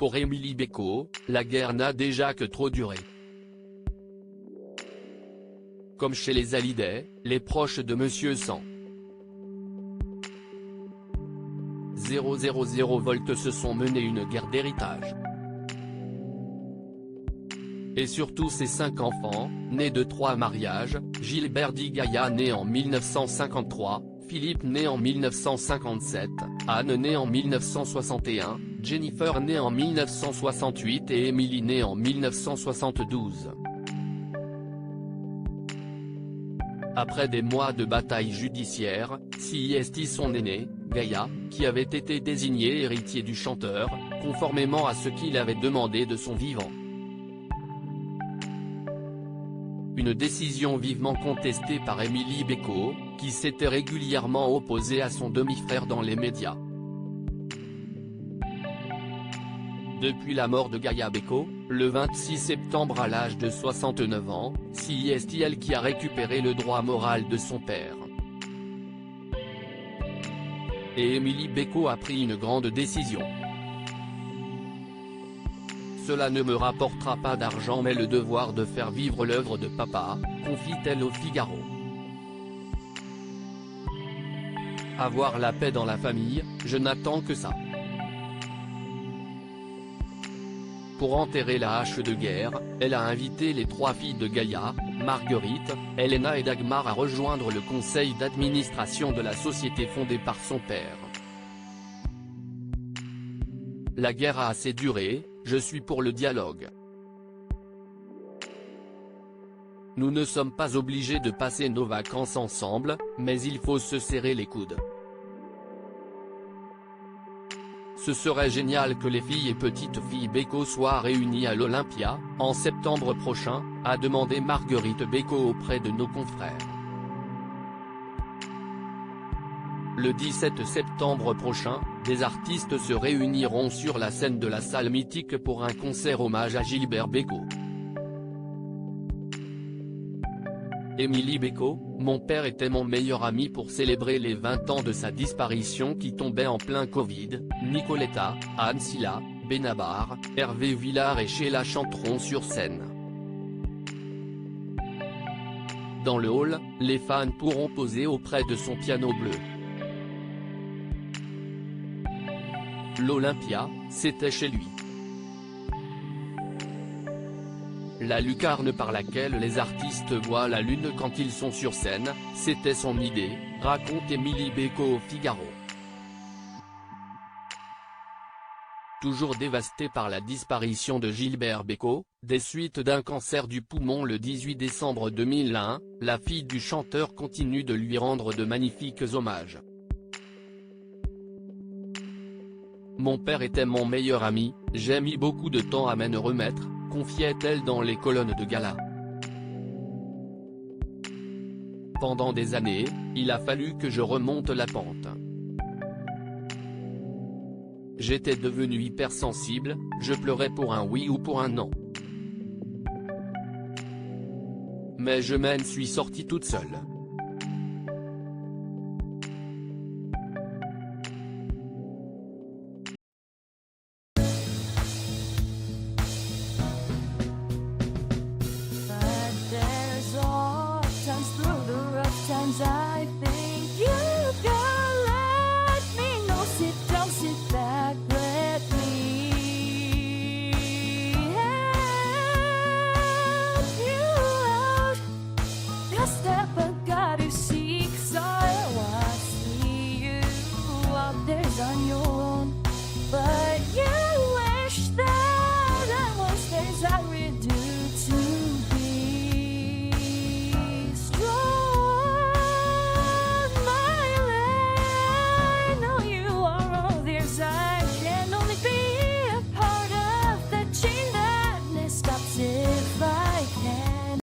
Pour Émilie Béco, la guerre n'a déjà que trop duré. Comme chez les Hallyday, les proches de Monsieur 100 volts se sont menés une guerre d'héritage. Et surtout ses 5 enfants, nés de 3 mariages, Gilbert dit Gaïa né en 1953, Philippe né en 1957, Anne née en 1961, Jennifer née en 1968 et Émilie née en 1972. Après des mois de bataille judiciaire, CIST son aîné, Gaïa, qui avait été désigné héritier du chanteur, conformément à ce qu'il avait demandé de son vivant. Une décision vivement contestée par Émilie Béco, qui s'était régulièrement opposée à son demi-frère dans les médias. Depuis la mort de Gaïa Béco, le 26 septembre à l'âge de 69 ans, c'est elle qui a récupéré le droit moral de son père. Et Émilie Béco a pris une grande décision. Cela ne me rapportera pas d'argent mais le devoir de faire vivre l'œuvre de papa, confie-t-elle au Figaro. Avoir la paix dans la famille, je n'attends que ça. Pour enterrer la hache de guerre, elle a invité les 3 filles de Gaïa, Marguerite, Elena et Dagmar à rejoindre le conseil d'administration de la société fondée par son père. La guerre a assez duré, je suis pour le dialogue. Nous ne sommes pas obligés de passer nos vacances ensemble, mais il faut se serrer les coudes. Ce serait génial que les filles et petites filles Béco soient réunies à l'Olympia, en septembre prochain, a demandé Marguerite Béco auprès de nos confrères. Le 17 septembre prochain, des artistes se réuniront sur la scène de la salle mythique pour un concert hommage à Gilbert Béco. Émilie Béco, mon père était mon meilleur ami pour célébrer les 20 ans de sa disparition qui tombait en plein Covid, Nicoletta, Anne Silla, Benabar, Hervé Villard et Sheila chanteront sur scène. Dans le hall, les fans pourront poser auprès de son piano bleu. L'Olympia, c'était chez lui. La lucarne par laquelle les artistes voient la lune quand ils sont sur scène, c'était son idée, raconte Émilie Béco au Figaro. Toujours dévastée par la disparition de Gilbert Béco, des suites d'un cancer du poumon le 18 décembre 2001, la fille du chanteur continue de lui rendre de magnifiques hommages. Mon père était mon meilleur ami, j'ai mis beaucoup de temps à m'en remettre, confiait-elle dans les colonnes de Gala. Pendant des années, il a fallu que je remonte la pente. J'étais devenu hypersensible, je pleurais pour un oui ou pour un non. Mais je m'en suis sortie toute seule. But there's all times through the rough times I think